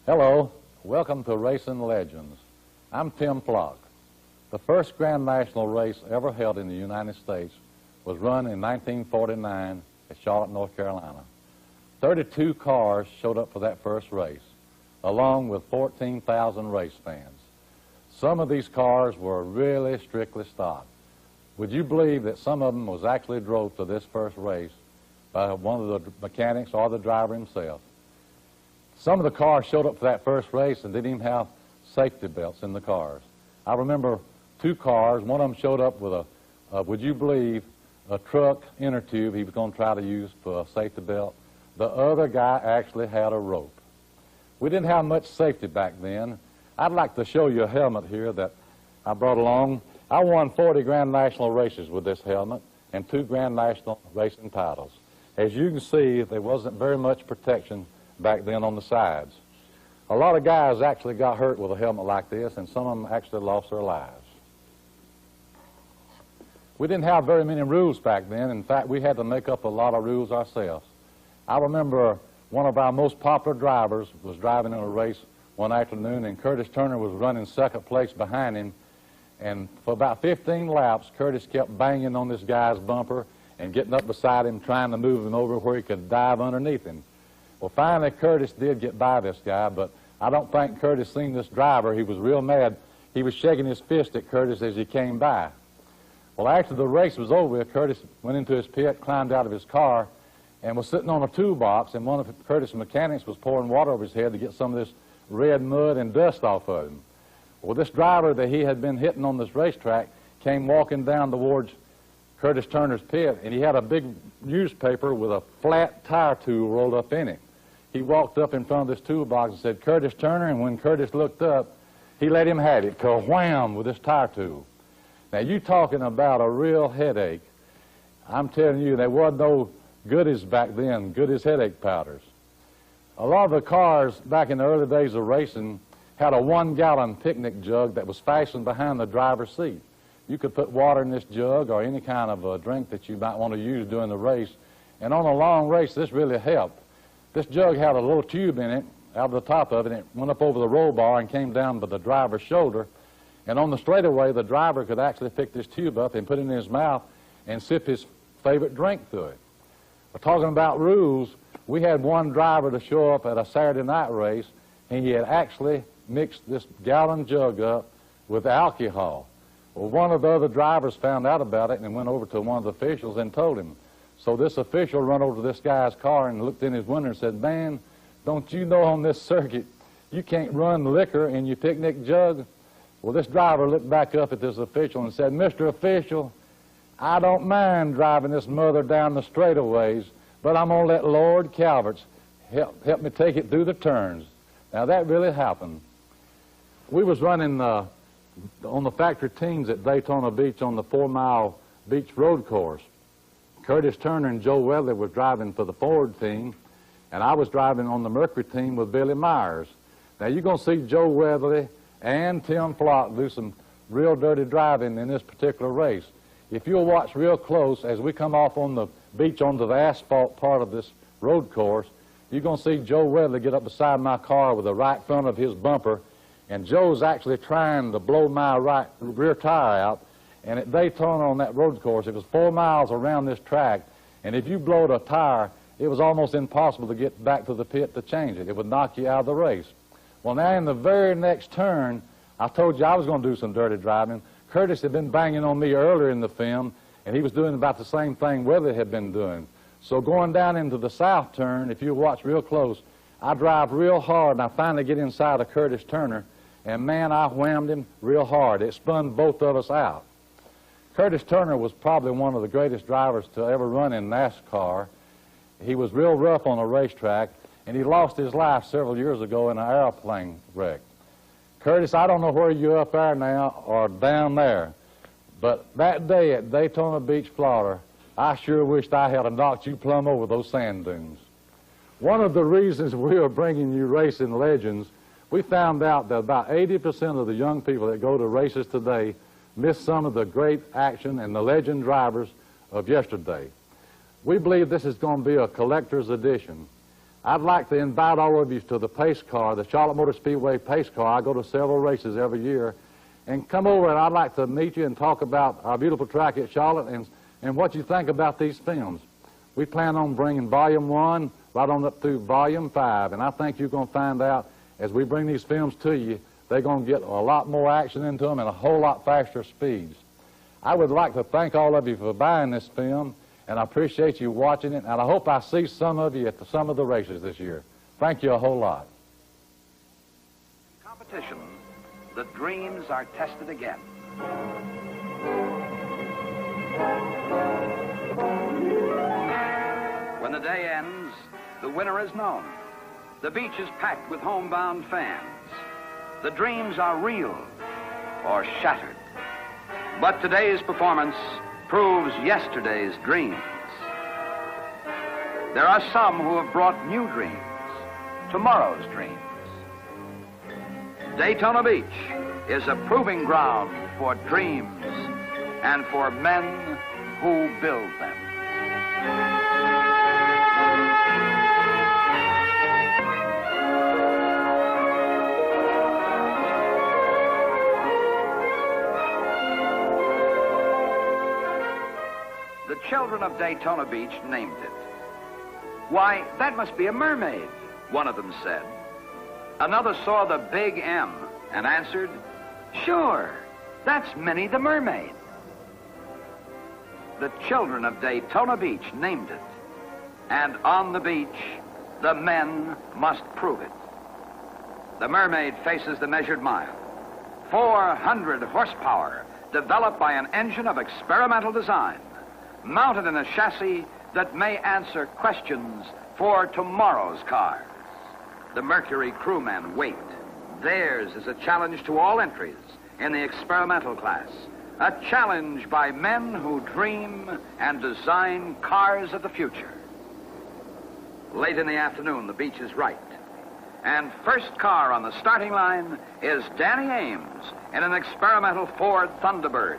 Hello, welcome to Racing Legends. I'm Tim Flock. The first Grand National race ever held in the United States was run in 1949 at Charlotte, North Carolina. 32 cars showed up for that first race, along with 14,000 race fans. Some of these cars were really strictly stock. Would you believe that some of them was actually drove to this first race by one of the mechanics or the driver himself? Some of the cars showed up for that first race and didn't even have safety belts in the cars. I remember two cars. One of them showed up with would you believe, a truck inner tube he was going to try to use for a safety belt. The other guy actually had a rope. We didn't have much safety back then. I'd like to show you a helmet here that I brought along. I won 40 Grand National races with this helmet and 2 Grand National racing titles. As you can see, there wasn't very much protection back then on the sides. A lot of guys actually got hurt with a helmet like this, and some of them actually lost their lives. We didn't have very many rules back then. In fact, we had to make up a lot of rules ourselves. I remember one of our most popular drivers was driving in a race one afternoon, and Curtis Turner was running second place behind him, and for about 15 laps, Curtis kept banging on this guy's bumper and getting up beside him, trying to move him over where he could dive underneath him. Well, finally, Curtis did get by this guy, but I don't think Curtis seen this driver. He was real mad. He was shaking his fist at Curtis as he came by. Well, after the race was over, Curtis went into his pit, climbed out of his car, and was sitting on a toolbox, and one of Curtis' mechanics was pouring water over his head to get some of this red mud and dust off of him. Well, this driver that he had been hitting on this racetrack came walking down towards Curtis Turner's pit, and he had a big newspaper with a flat tire tool rolled up in it. He walked up in front of this toolbox and said, "Curtis Turner," and when Curtis looked up, he let him have it, ka-wham, with this tire tool. Now, you talking about a real headache. I'm telling you, there wasn't no goodies back then, goodies headache powders. A lot of the cars back in the early days of racing had a 1-gallon picnic jug that was fastened behind the driver's seat. You could put water in this jug or any kind of a drink that you might want to use during the race, and on a long race, this really helped. This jug had a little tube in it, out of the top of it, and it went up over the roll bar and came down by the driver's shoulder. And on the straightaway, the driver could actually pick this tube up and put it in his mouth and sip his favorite drink through it. We're talking about rules. We had one driver to show up at a Saturday night race, and he had actually mixed this gallon jug up with alcohol. Well, one of the other drivers found out about it and went over to one of the officials and told him. So this official ran over to this guy's car and looked in his window and said, "Man, don't you know on this circuit you can't run liquor in your picnic jug?" Well, this driver looked back up at this official and said, "Mr. Official, I don't mind driving this mother down the straightaways, but I'm going to let Lord Calvert's help me take it through the turns." Now, that really happened. We was running on the factory teams at Daytona Beach on the 4-mile beach road course. Curtis Turner and Joe Weatherly was driving for the Ford team, and I was driving on the Mercury team with Billy Myers. Now, you're going to see Joe Weatherly and Tim Flock do some real dirty driving in this particular race. If you'll watch real close as we come off on the beach onto the asphalt part of this road course, you're going to see Joe Weatherly get up beside my car with the right front of his bumper, and Joe's actually trying to blow my right rear tire out. And at Daytona on that road course, it was 4 miles around this track, and if you blowed a tire, it was almost impossible to get back to the pit to change it. It would knock you out of the race. Well, now in the very next turn, I told you I was going to do some dirty driving. Curtis had been banging on me earlier in the film, and he was doing about the same thing Weatherly had been doing. So going down into the south turn, if you watch real close, I drive real hard, and I finally get inside of Curtis Turner, and man, I whammed him real hard. It spun both of us out. Curtis Turner was probably one of the greatest drivers to ever run in NASCAR. He was real rough on a racetrack, and he lost his life several years ago in an airplane wreck. Curtis, I don't know where you're up there now or down there, but that day at Daytona Beach, Florida, I sure wished I had knocked you plumb over those sand dunes. One of the reasons we are bringing you Racing Legends, we found out that about 80% of the young people that go to races today miss some of the great action and the legend drivers of yesterday. We believe this is going to be a collector's edition. I'd like to invite all of you to the pace car, the Charlotte Motor Speedway pace car. I go to several races every year. And come over and I'd like to meet you and talk about our beautiful track at Charlotte and what you think about these films. We plan on bringing Volume 1 right on up through Volume 5. And I think you're going to find out as we bring these films to you, they're going to get a lot more action into them and a whole lot faster speeds. I would like to thank all of you for buying this film, and I appreciate you watching it, and I hope I see some of you at some of the races this year. Thank you a whole lot. Competition, the dreams are tested again. When the day ends, the winner is known. The beach is packed with homebound fans. The dreams are real or shattered. But today's performance proves yesterday's dreams. There are some who have brought new dreams, tomorrow's dreams. Daytona Beach is a proving ground for dreams and for men who build them. The children of Daytona Beach named it. "Why, that must be a mermaid," one of them said. Another saw the big M and answered, "Sure, that's Minnie the Mermaid." The children of Daytona Beach named it. And on the beach, the men must prove it. The Mermaid faces the measured mile. 400 horsepower developed by an engine of experimental design, mounted in a chassis that may answer questions for tomorrow's cars. The Mercury crewmen wait. Theirs is a challenge to all entries in the experimental class, a challenge by men who dream and design cars of the future. Late in the afternoon, the beach is right, and first car on the starting line is Danny Ames in an experimental Ford Thunderbird.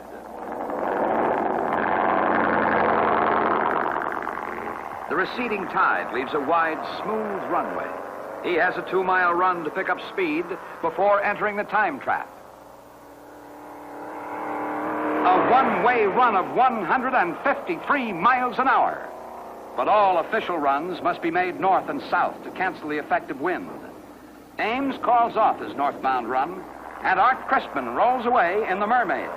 The receding tide leaves a wide, smooth runway. He has a 2-mile run to pick up speed before entering the time trap. A one-way run of 153 miles an hour. But all official runs must be made north and south to cancel the effect of wind. Ames calls off his northbound run, and Art Crispin rolls away in the Mermaid.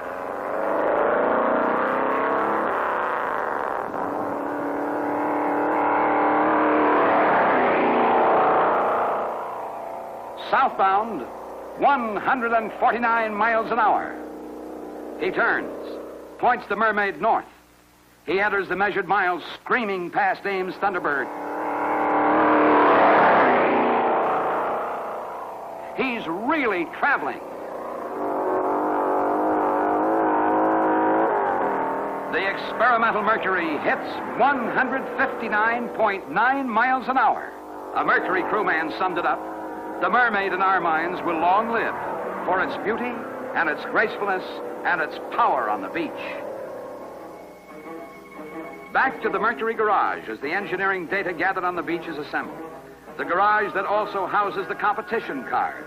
Southbound, 149 miles an hour. He turns, points the Mermaid north. He enters the measured miles, screaming past Ames' Thunderbird. He's really traveling. The experimental Mercury hits 159.9 miles an hour. A Mercury crewman summed it up. The Mermaid in our minds will long live for its beauty and its gracefulness and its power on the beach. Back to the Mercury garage as the engineering data gathered on the beach is assembled. The garage that also houses the competition cars.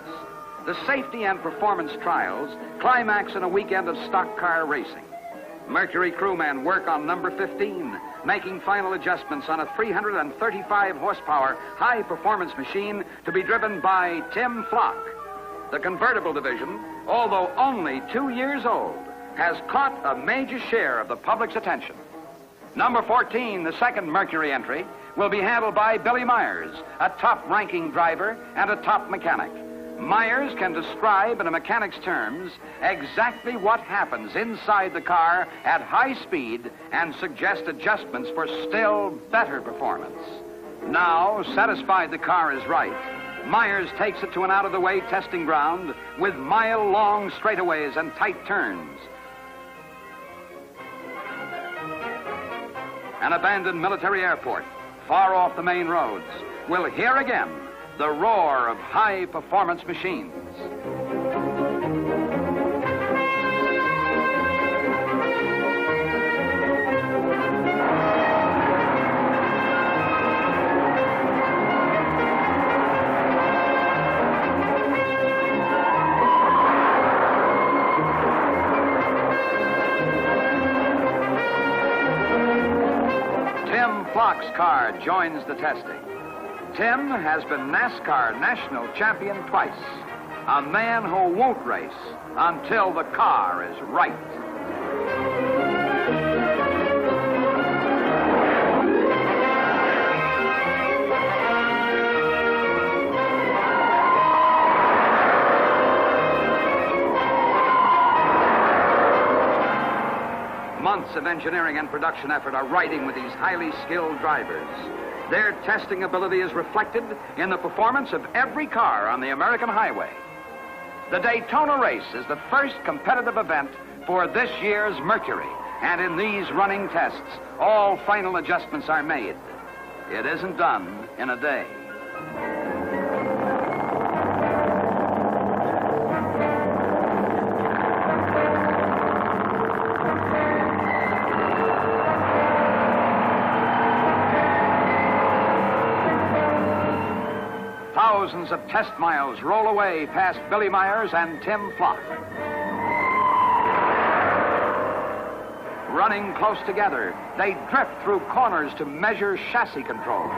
The safety and performance trials climax in a weekend of stock car racing. Mercury crewmen work on number 15, making final adjustments on a 335 horsepower high-performance machine to be driven by Tim Flock. The Convertible division, although only 2 years old, has caught a major share of the public's attention. Number 14, the second Mercury entry, will be handled by Billy Myers, a top-ranking driver and a top mechanic. Myers can describe in a mechanic's terms exactly what happens inside the car at high speed and suggest adjustments for still better performance. Now, satisfied the car is right, Myers takes it to an out-of-the-way testing ground with mile-long straightaways and tight turns. An abandoned military airport, far off the main roads, will hear again the roar of high-performance machines. Flock's car joins the testing. Tim has been NASCAR national champion twice. A man who won't race until the car is right. Months of engineering and production effort are riding with these highly skilled drivers. Their testing ability is reflected in the performance of every car on the American highway. The Daytona race is the first competitive event for this year's Mercury, and in these running tests, all final adjustments are made. It isn't done in a day. Thousands of test miles roll away past Billy Myers and Tim Flock. Running close together, they drift through corners to measure chassis control.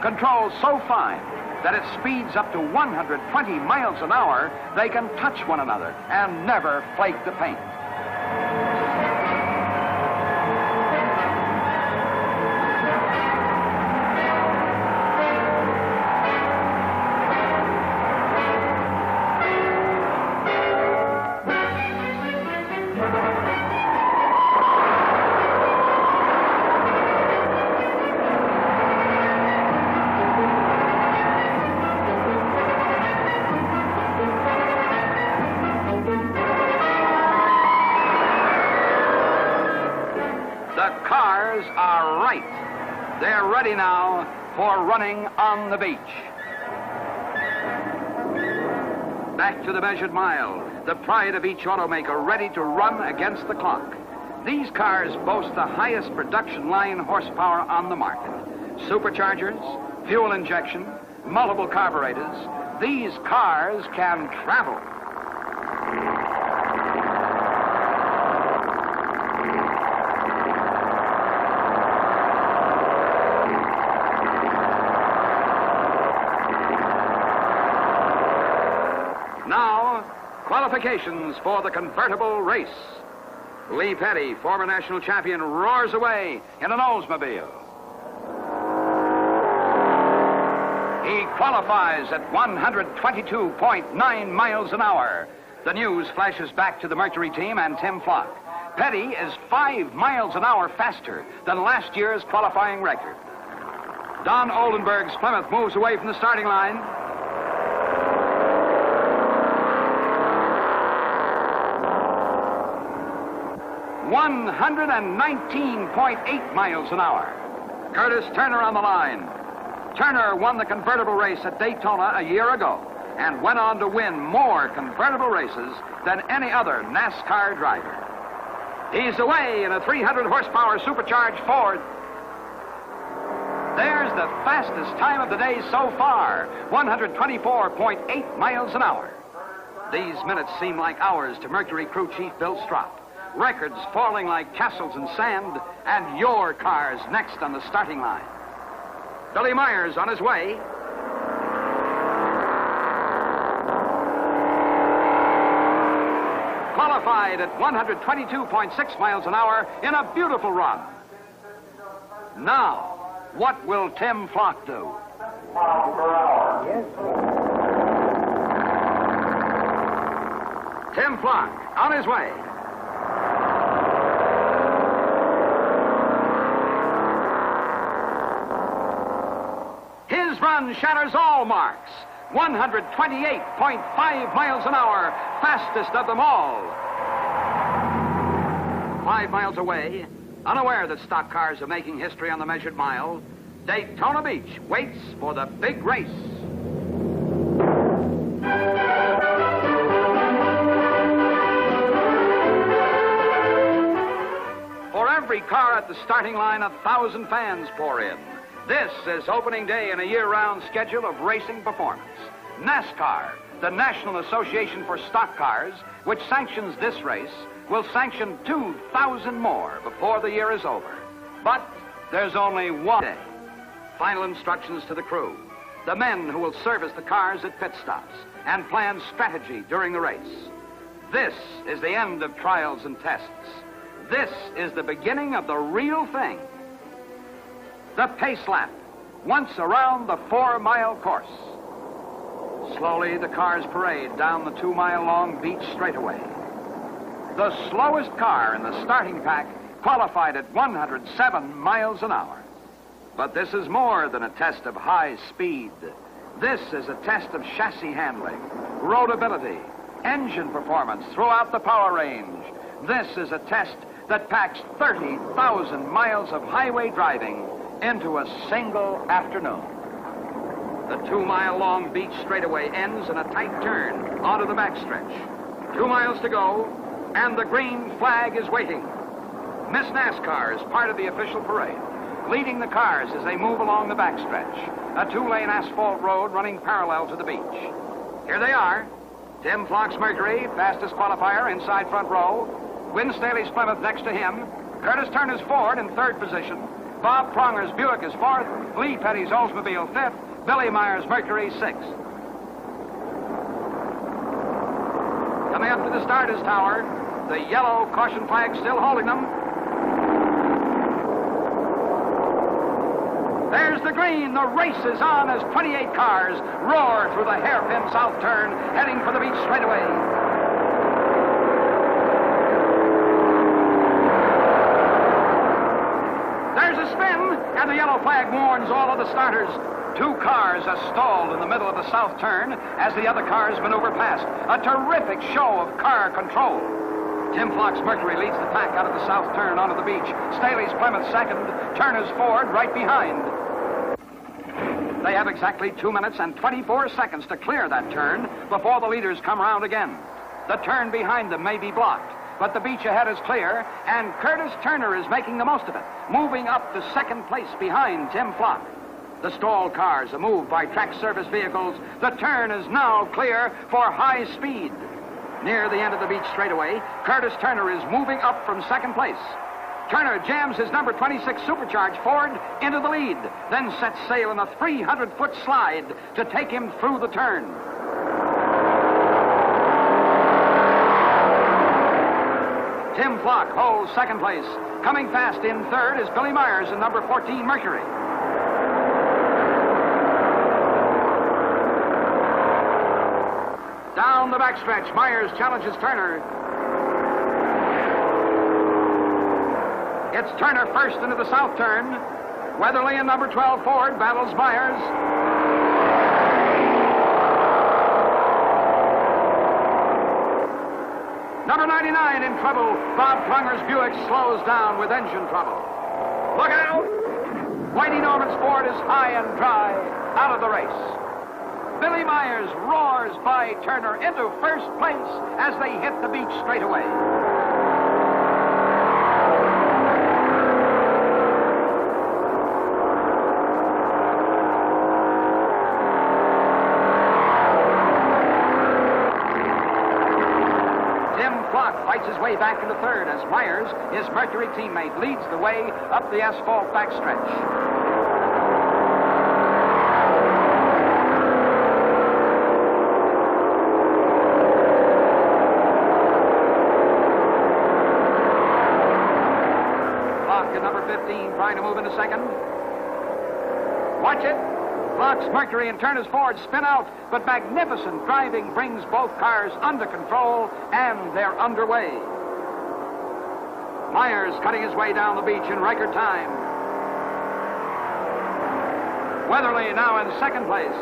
Control so fine that it speeds up to 120 miles an hour, they can touch one another and never flake the paint. The cars are right. They're ready now for running on the beach. Back to the measured mile, the pride of each automaker ready to run against the clock. These cars boast the highest production line horsepower on the market. Superchargers, fuel injection, multiple carburetors. These cars can travel. Now, qualifications for the convertible race. Lee Petty, former national champion, roars away in an Oldsmobile. He qualifies at 122.9 miles an hour. The news flashes back to the Mercury team and Tim Flock. Petty is 5 miles an hour faster than last year's qualifying record. Don Oldenburg's Plymouth moves away from the starting line. $119.8 miles an hour. Curtis Turner on the line. Turner won the convertible race at Daytona a year ago and went on to win more convertible races than any other NASCAR driver. He's away in a 300 horsepower supercharged Ford. There's the fastest time of the day so far, 124.8 miles an hour. These minutes seem like hours to Mercury crew chief Bill Strop. Records falling like castles in sand, and your car's next on the starting line. Billy Myers on his way. Qualified at 122.6 miles an hour in a beautiful run. Now, what will Tim Flock do? Miles per hour. Yes. Tim Flock on his way. His run shatters all marks. 128.5 miles an hour, fastest of them all. 5 miles away, unaware that stock cars are making history on the measured mile, Daytona Beach waits for the big race. For every car at the starting line, 1,000 fans pour in. This is opening day in a year-round schedule of racing performance. NASCAR, the National Association for Stock Cars, which sanctions this race, will sanction 2,000 more before the year is over. But there's only one day. Final instructions to the crew, the men who will service the cars at pit stops and plan strategy during the race. This is the end of trials and tests. This is the beginning of the real thing. The pace lap, once around the 4-mile course. Slowly, the cars parade down the 2-mile-long beach straightaway. The slowest car in the starting pack qualified at 107 miles an hour. But this is more than a test of high speed. This is a test of chassis handling, roadability, engine performance throughout the power range. This is a test that packs 30,000 miles of highway driving into a single afternoon. The 2-mile-long beach straightaway ends in a tight turn onto the backstretch. 2 miles to go, and the green flag is waiting. Miss NASCAR is part of the official parade, leading the cars as they move along the backstretch, a 2-lane asphalt road running parallel to the beach. Here they are. Tim Flock's Mercury, fastest qualifier, inside front row. Win Staley's Plymouth next to him. Curtis Turner's Ford in third position. Bob Pronger's Buick is fourth. Lee Petty's Oldsmobile fifth. Billy Meyer's Mercury sixth. Coming up to the starter's tower, the yellow caution flag still holding them. There's the green. The race is on as 28 cars roar through the hairpin south turn, heading for the beach straightaway. There's a spin, and the yellow flag warns all of the starters. 2 cars are stalled in the middle of the south turn as the other cars maneuver past. A terrific show of car control. Tim Flock's Mercury leads the pack out of the south turn onto the beach. Staley's Plymouth second, Turner's Ford right behind. They have exactly 2 minutes and 24 seconds to clear that turn before the leaders come round again. The turn behind them may be blocked, but the beach ahead is clear, and Curtis Turner is making the most of it, moving up to second place behind Tim Flock. The stalled cars are moved by track service vehicles. The turn is now clear for high speed. Near the end of the beach straightaway, Curtis Turner is moving up from second place. Turner jams his number 26 supercharged Ford into the lead, then sets sail in a 300-foot slide to take him through the turn. Tim Flock holds second place. Coming fast in third is Billy Myers in number 14 Mercury. Down the backstretch, Myers challenges Turner. It's Turner first into the south turn. Weatherly in number 12 Ford battles Myers. Number 99 in trouble. Bob Plunger's Buick slows down with engine trouble. Look out! Whitey Norman's Ford is high and dry out of the race. Billy Myers roars by Turner into first place as they hit the beach straightaway. Tim Flock fights his way back into third as Myers, his Mercury teammate, leads the way up the asphalt backstretch. Number 15 trying to move into second. Watch it. Flock's Mercury and Turner's Ford spin out, but magnificent driving brings both cars under control, and they're underway. Myers cutting his way down the beach in record time. Weatherly now in second place.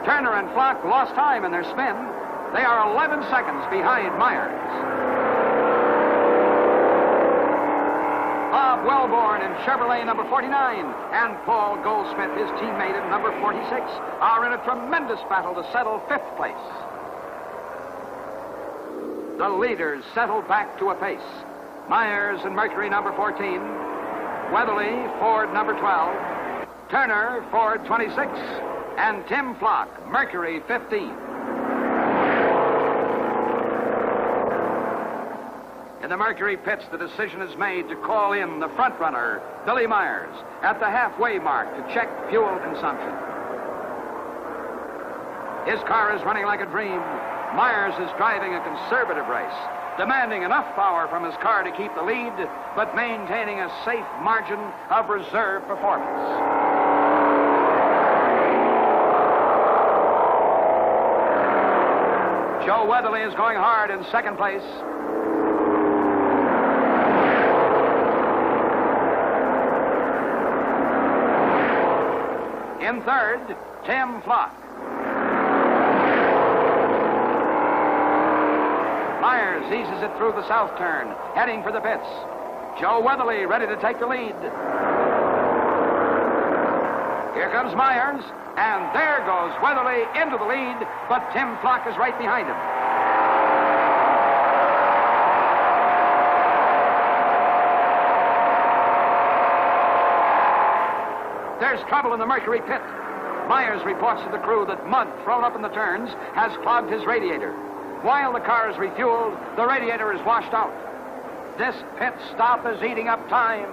Turner and Flock lost time in their spin. They are 11 seconds behind Myers. Bob Wellborn in Chevrolet number 49 and Paul Goldsmith, his teammate in number 46, are in a tremendous battle to settle fifth place. The leaders settle back to a pace. Myers and Mercury number 14, Weatherly, Ford number 12, Turner, Ford 26, and Tim Flock, Mercury 15. In the Mercury pits, the decision is made to call in the front runner, Billy Myers, at the halfway mark to check fuel consumption. His car is running like a dream. Myers is driving a conservative race, demanding enough power from his car to keep the lead, but maintaining a safe margin of reserve performance. Joe Weatherly is going hard in second place. In third, Tim Flock. Myers eases it through the south turn, heading for the pits. Joe Weatherly ready to take the lead. Here comes Myers, and there goes Weatherly into the lead, but Tim Flock is right behind him. There's trouble in the Mercury pit. Myers reports to the crew that mud thrown up in the turns has clogged his radiator. While the car is refueled, the radiator is washed out. This pit stop is eating up time.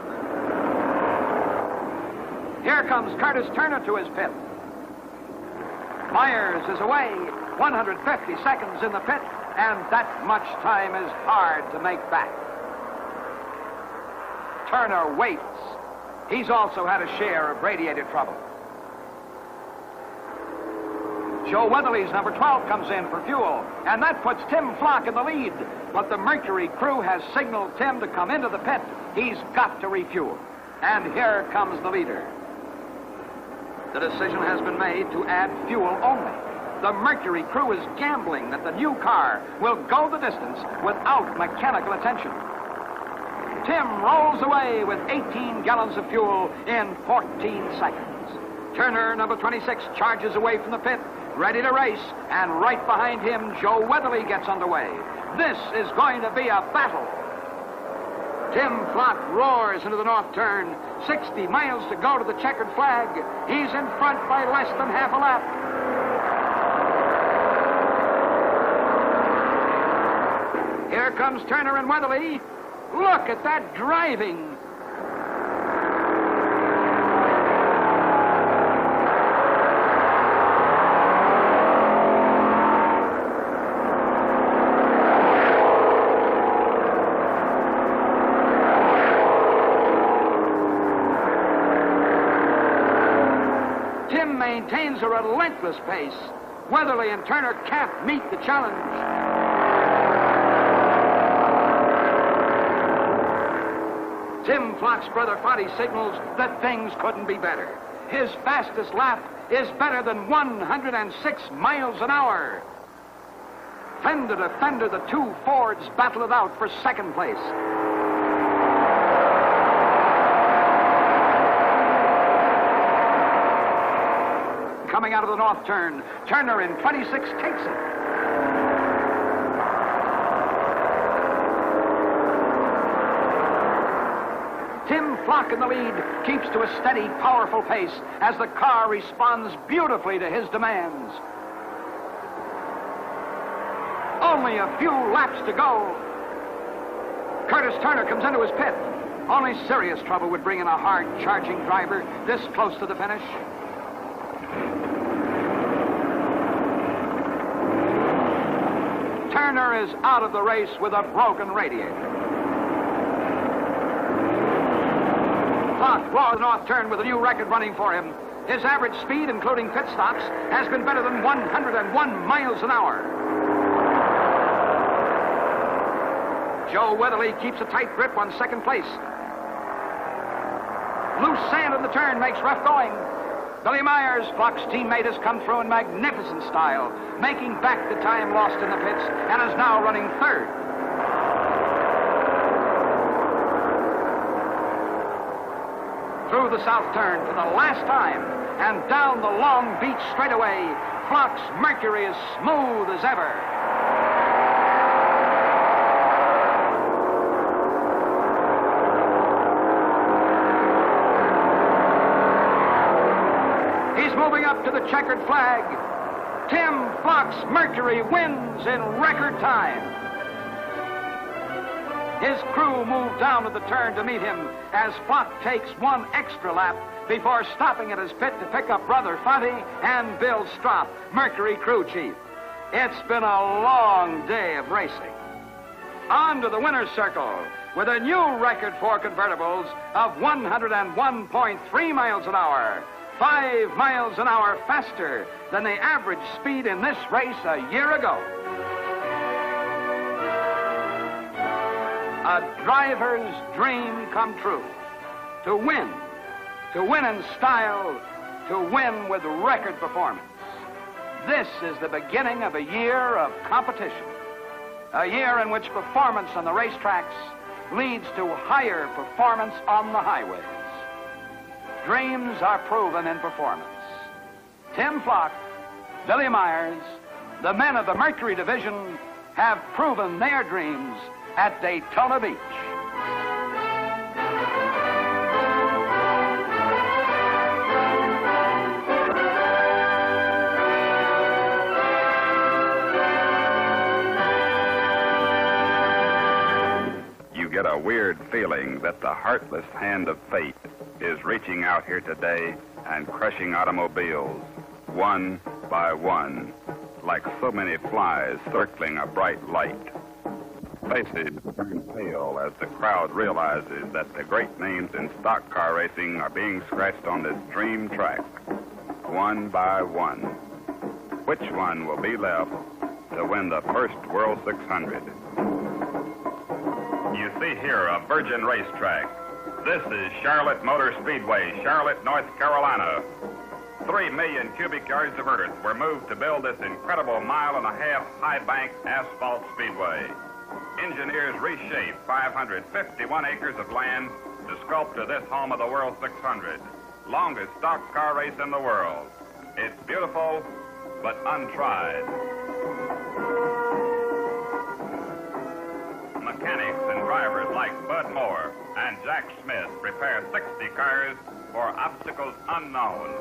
Here comes Curtis Turner to his pit. Myers is away, 150 seconds in the pit, and that much time is hard to make back. Turner waits. He's also had a share of radiator trouble. Joe Weatherly's number 12 comes in for fuel, and that puts Tim Flock in the lead. But the Mercury crew has signaled Tim to come into the pit. He's got to refuel. And here comes the leader. The decision has been made to add fuel only. The Mercury crew is gambling that the new car will go the distance without mechanical attention. Tim rolls away with 18 gallons of fuel in 14 seconds. Turner, number 26, charges away from the pit, ready to race, and right behind him, Joe Weatherly gets underway. This is going to be a battle. Tim Flock roars into the north turn. 60 miles to go to the checkered flag. He's in front by less than half a lap. Here comes Turner and Weatherly. Look at that driving. Tim maintains a relentless pace. Weatherly and Turner can't meet the challenge. Tim Flock's brother Foddy signals that things couldn't be better. His fastest lap is better than 106 miles an hour. Fender to fender, the two Fords battle it out for second place. Coming out of the north turn, Turner in 26 takes it. Tim Flock in the lead keeps to a steady, powerful pace as the car responds beautifully to his demands. Only a few laps to go. Curtis Turner comes into his pit. Only serious trouble would bring in a hard-charging driver this close to the finish. Turner is out of the race with a broken radiator. Flock roars the north turn with a new record running for him. His average speed, including pit stops, has been better than 101 miles an hour. Joe Weatherly keeps a tight grip on second place. Loose sand in the turn makes rough going. Billy Myers, Flock's teammate, has come through in magnificent style, making back the time lost in the pits, and is now running third. Through the south turn for the last time, and down the long beach straightaway, Flock's Mercury is smooth as ever. He's moving up to the checkered flag. Tim Flock's Mercury wins in record time. His crew move down to the turn to meet him as Flock takes one extra lap before stopping at his pit to pick up Brother Fonte and Bill Strop, Mercury crew chief. It's been a long day of racing. On to the winner's circle with a new record for convertibles of 101.3 miles an hour, 5 miles an hour faster than the average speed in this race a year ago. A driver's dream come true. To win in style, to win with record performance. This is the beginning of a year of competition. A year in which performance on the racetracks leads to higher performance on the highways. Dreams are proven in performance. Tim Flock, Billy Myers, the men of the Mercury division have proven their dreams at Daytona Beach. You get a weird feeling that the heartless hand of fate is reaching out here today and crushing automobiles one by one, like so many flies circling a bright light. Faces turn pale as the crowd realizes that the great names in stock car racing are being scratched on this dream track, one by one. Which one will be left to win the first World 600? You see here a virgin racetrack. This is Charlotte Motor Speedway, Charlotte, North Carolina. 3 million cubic yards of earth were moved to build this incredible 1.5 mile high bank asphalt speedway. Engineers reshaped 551 acres of land to sculpture this home of the World 600, longest stock car race in the world. It's beautiful, but untried. Mechanics and drivers like Bud Moore and Jack Smith prepare 60 cars for obstacles unknown.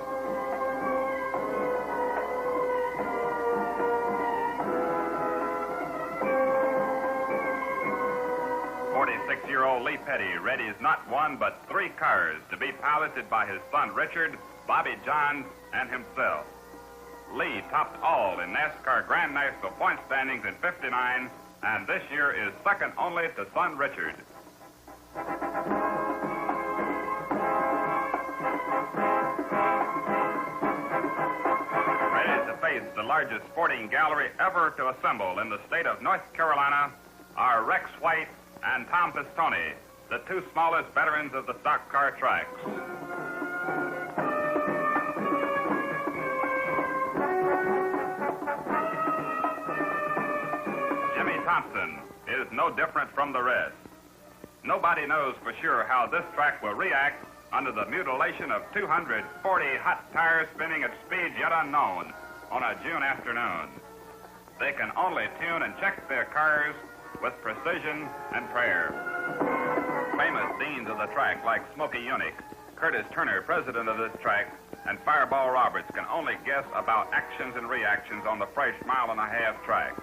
46-year-old Lee Petty readies not one but 3 cars to be piloted by his son Richard, Bobby Johns, and himself. Lee topped all in NASCAR Grand National point standings in '59, and this year is second only to son Richard. Ready to face the largest sporting gallery ever to assemble in the state of North Carolina are Rex White and Tom Pistone, the 2 smallest veterans of the stock car tracks. Jimmy Thompson is no different from the rest. Nobody knows for sure how this track will react under the mutilation of 240 hot tires spinning at speeds yet unknown on a June afternoon. They can only tune and check their cars with precision and prayer. Famous deans of the track like Smokey Yunick, Curtis Turner, president of this track, and Fireball Roberts can only guess about actions and reactions on the fresh 1.5 mile track.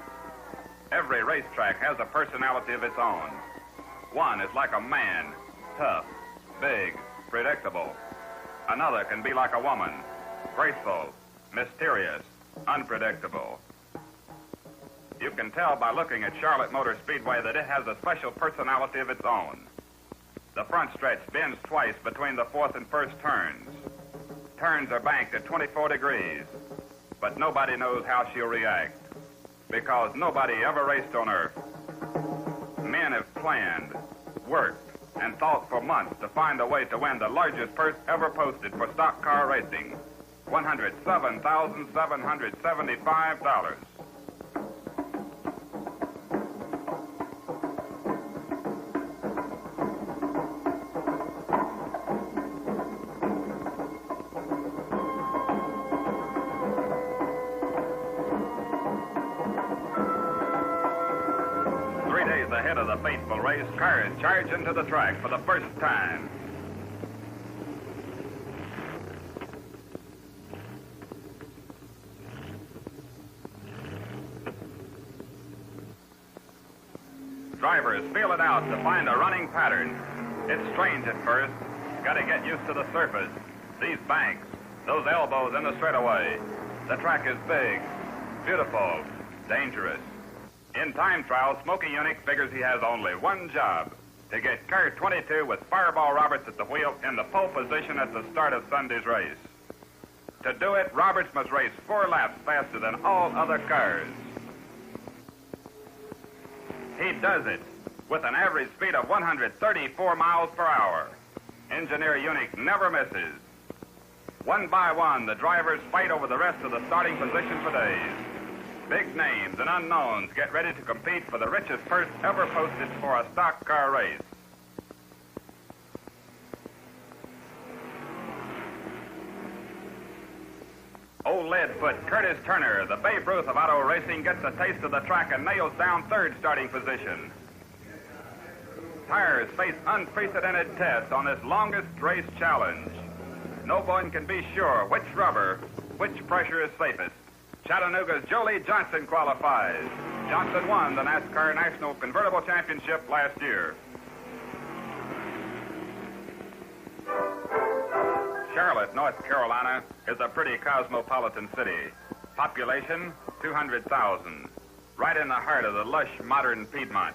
Every racetrack has a personality of its own. One is like a man, tough, big, predictable. Another can be like a woman, graceful, mysterious, unpredictable. You can tell by looking at Charlotte Motor Speedway that it has a special personality of its own. The front stretch bends twice between the 4th and 1st turns. Turns are banked at 24 degrees, but nobody knows how she'll react, because nobody ever raced on Earth. Men have planned, worked, and thought for months to find a way to win the largest purse ever posted for stock car racing, $107,775. 3 days ahead of the fateful race, cars charge into the track for the first time. Drivers feel it out to find a running pattern. It's strange at first. Got to get used to the surface. These banks, those elbows in the straightaway. The track is big, beautiful, dangerous. In time trial, Smokey Unick figures he has only one job: to get car 22 with Fireball Roberts at the wheel in the pole position at the start of Sunday's race. To do it, Roberts must race 4 laps faster than all other cars. He does it with an average speed of 134 miles per hour. Engineer Unick never misses. One by one, the drivers fight over the rest of the starting position for days. Big names and unknowns get ready to compete for the richest purse ever posted for a stock car race. Old Leadfoot Curtis Turner, the Babe Ruth of auto racing, gets a taste of the track and nails down 3rd starting position. Tires face unprecedented tests on this longest race challenge. No one can be sure which rubber, which pressure is safest. Chattanooga's Jolie Johnson qualifies. Johnson won the NASCAR National Convertible Championship last year. Charlotte, North Carolina, is a pretty cosmopolitan city. Population, 200,000. Right in the heart of the lush, modern Piedmont.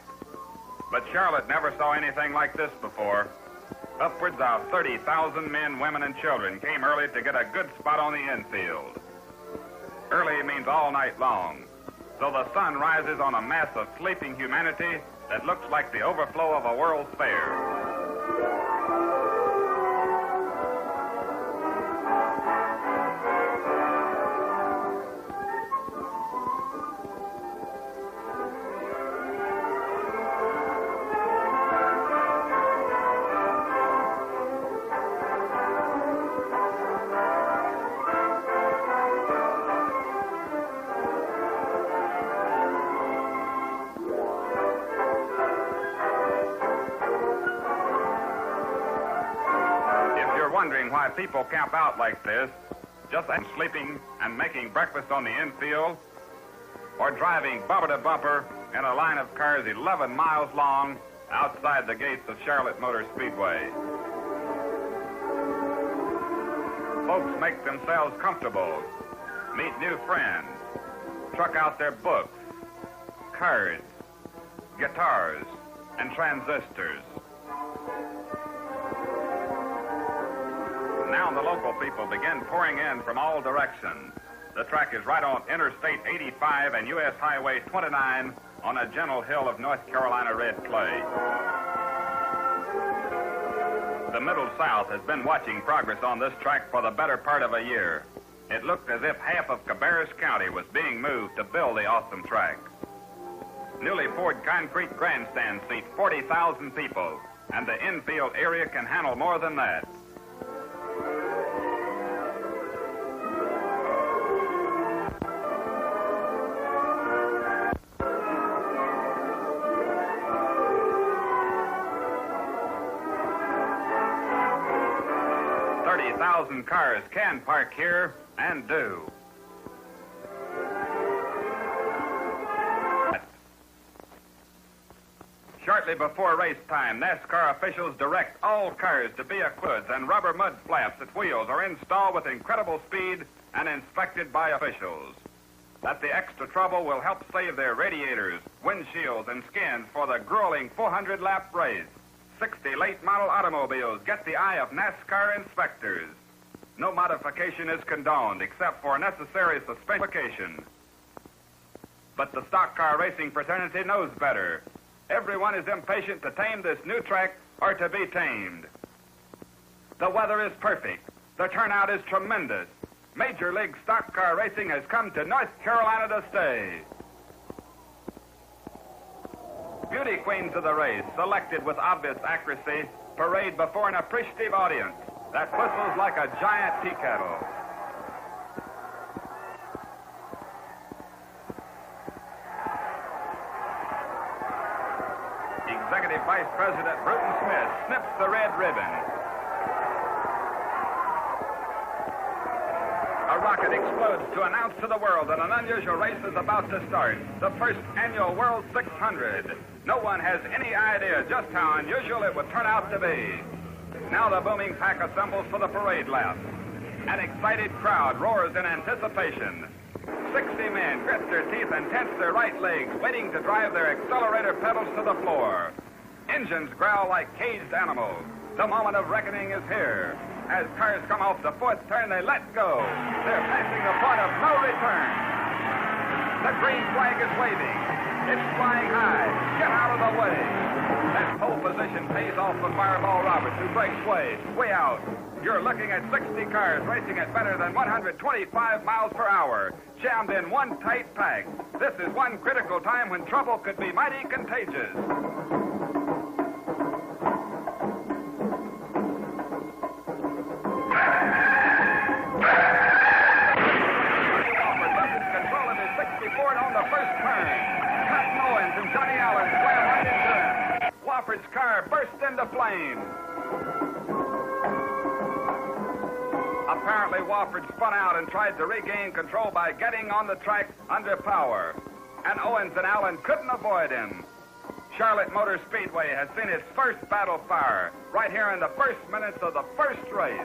But Charlotte never saw anything like this before. Upwards of 30,000 men, women, and children came early to get a good spot on the infield. Early means all night long, so the sun rises on a mass of sleeping humanity that looks like the overflow of a World's Fair. Wondering why people camp out like this, just sleeping and making breakfast on the infield, or driving bumper to bumper in a line of cars 11 miles long outside the gates of Charlotte Motor Speedway. Folks make themselves comfortable, meet new friends, truck out their books, cards, guitars, and transistors. Now the local people begin pouring in from all directions. The track is right on Interstate 85 and U.S. Highway 29 on a gentle hill of North Carolina red clay. The Middle South has been watching progress on this track for the better part of a year. It looked as if half of Cabarrus County was being moved to build the awesome track. Newly poured concrete grandstands seat 40,000 people, and the infield area can handle more than that. Cars can park here and do. Shortly before race time, NASCAR officials direct all cars to be equipped, and rubber mud flaps at wheels are installed with incredible speed and inspected by officials. That the extra trouble will help save their radiators, windshields, and skins for the grueling 400-lap race. 60 late model automobiles get the eye of NASCAR inspectors. No modification is condoned except for necessary suspension. But the stock car racing fraternity knows better. Everyone is impatient to tame this new track or to be tamed. The weather is perfect. The turnout is tremendous. Major League stock car racing has come to North Carolina to stay. Beauty queens of the race, selected with obvious accuracy, parade before an appreciative audience that whistles like a giant tea kettle. Executive Vice President Bruton Smith snips the red ribbon. A rocket explodes to announce to the world that an unusual race is about to start. The first annual World 600. No one has any idea just how unusual it would turn out to be. Now the booming pack assembles for the parade lap. An excited crowd roars in anticipation. 60 men grit their teeth and tense their right legs, waiting to drive their accelerator pedals to the floor. Engines growl like caged animals. The moment of reckoning is here. As cars come off the fourth turn, they let go. They're passing the point of no return. The green flag is waving. It's flying high. Get out of the way. That pole position pays off for Fireball Roberts, who breaks way out. You're looking at 60 cars racing at better than 125 miles per hour, jammed in one tight pack. This is one critical time when trouble could be mighty contagious. Control of his 64 on the first turn. Cotton Owens and Johnny Allen slam right into him. Wofford's car burst into flames. Apparently, Wofford spun out and tried to regain control by getting on the track under power. And Owens and Allen couldn't avoid him. Charlotte Motor Speedway has seen its first battle fire right here in the first minutes of the first race.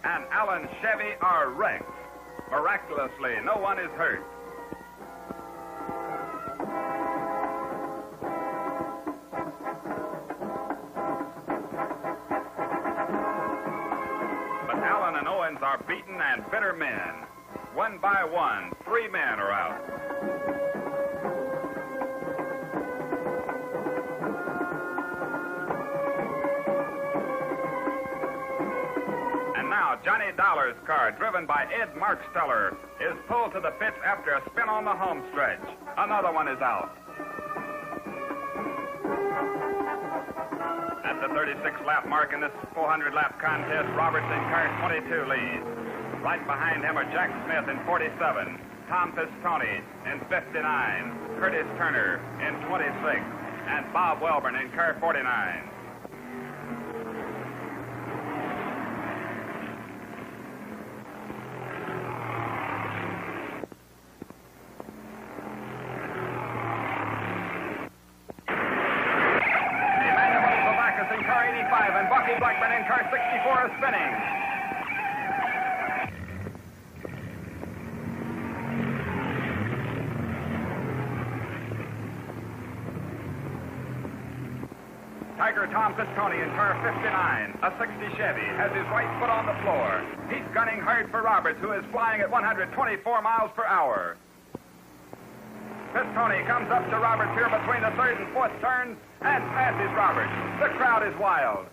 And Allen Chevy are wrecked. Miraculously, no one is hurt. But Allen and Owens are beaten and bitter men. One by one, 3 men are out. Johnny Dollar's car, driven by Ed Marksteller, is pulled to the pits after a spin on the home stretch. Another one is out. At the 36-lap mark in this 400-lap contest, Robertson car 22 leads. Right behind him are Jack Smith in 47, Tom Pistone in 59, Curtis Turner in 26, and Bob Welborn in car 49. And Bucky Blackburn in car 64 is spinning. Tiger Tom Pistone in car 59, a 60 Chevy, has his right foot on the floor. He's gunning hard for Roberts, who is flying at 124 miles per hour. Pistone comes up to Roberts here between the third and fourth turns and passes Roberts. The crowd is wild.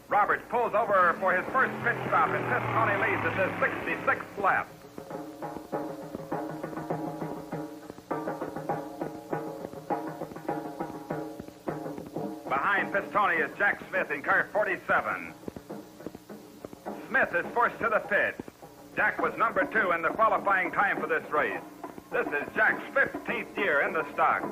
Roberts pulls over for his first pit stop, and Pistone leads at the 66th lap. Behind Pistone is Jack Smith in car 47. Smith is forced to the pit. Jack was number 2 in the qualifying time for this race. This is Jack's 15th year in the stock.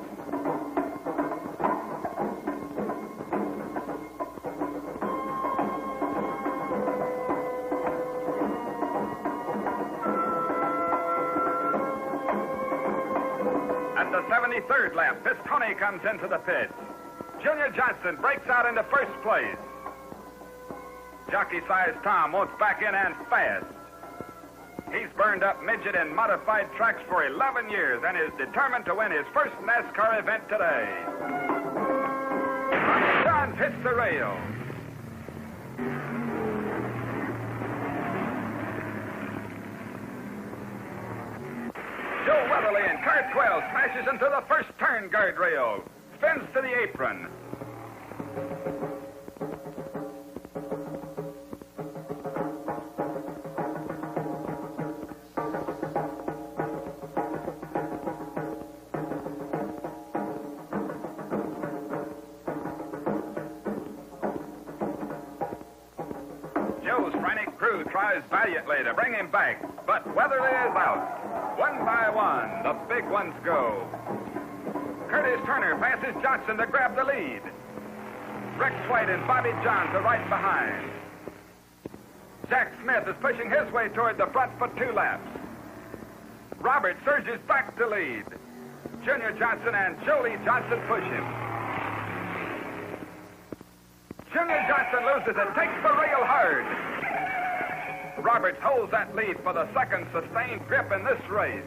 At the 73rd lap, Pistone comes into the pits. Junior Johnson breaks out into first place. Jockey-sized Tom wants back in and fast. He's burned up midget and modified tracks for 11 years and is determined to win his first NASCAR event today. Johns hits the rail. Joe Weatherly in car 12 smashes into the first turn guardrail, spins to the apron. Joe's frantic crew tries valiantly to bring him back, but Weatherly is out. One by one, the big ones go. Curtis Turner passes Johnson to grab the lead. Rex White and Bobby Johns are right behind. Jack Smith is pushing his way toward the front for 2 laps. Robert surges back to lead. Junior Johnson and Jolie Johnson push him. Junior Johnson loses it, takes the rail hard. Roberts holds that lead for the second sustained grip in this race.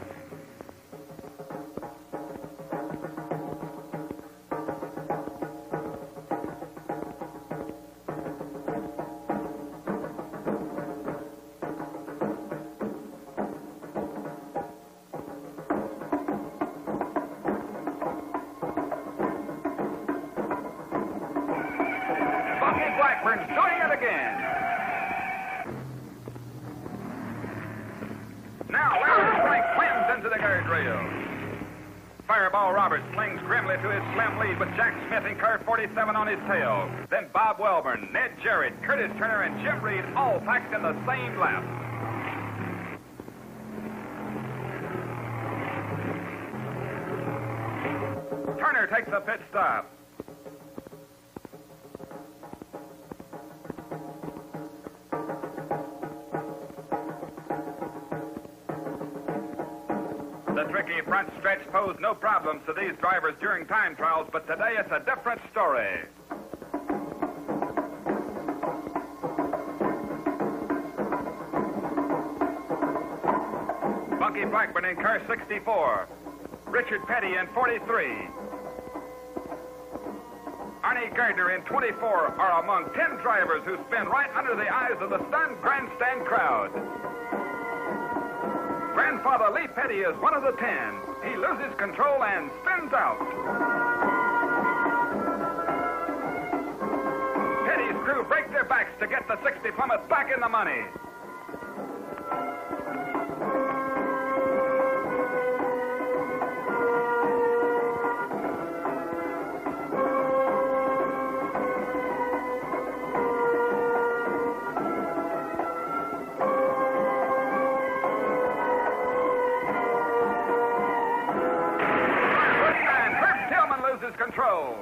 Blackburn's doing it again. Now Larry Frank climbs into the guardrail. Fireball Roberts clings grimly to his slim lead with Jack Smith in car 47 on his tail. Then Bob Welborn, Ned Jarrett, Curtis Turner, and Jim Reed all packed in the same lap. Turner takes a pit stop. The tricky front stretch posed no problems to these drivers during time trials, but today it's a different story. Bucky Blackburn in car 64. Richard Petty in 43. Arnie Gardner in 24 are among 10 drivers who spin right under the eyes of the stunned grandstand crowd. Grandfather Lee Petty is one of the 10. He loses control and spins out. Petty's crew break their backs to get the 60 Plymouth back in the money. Control.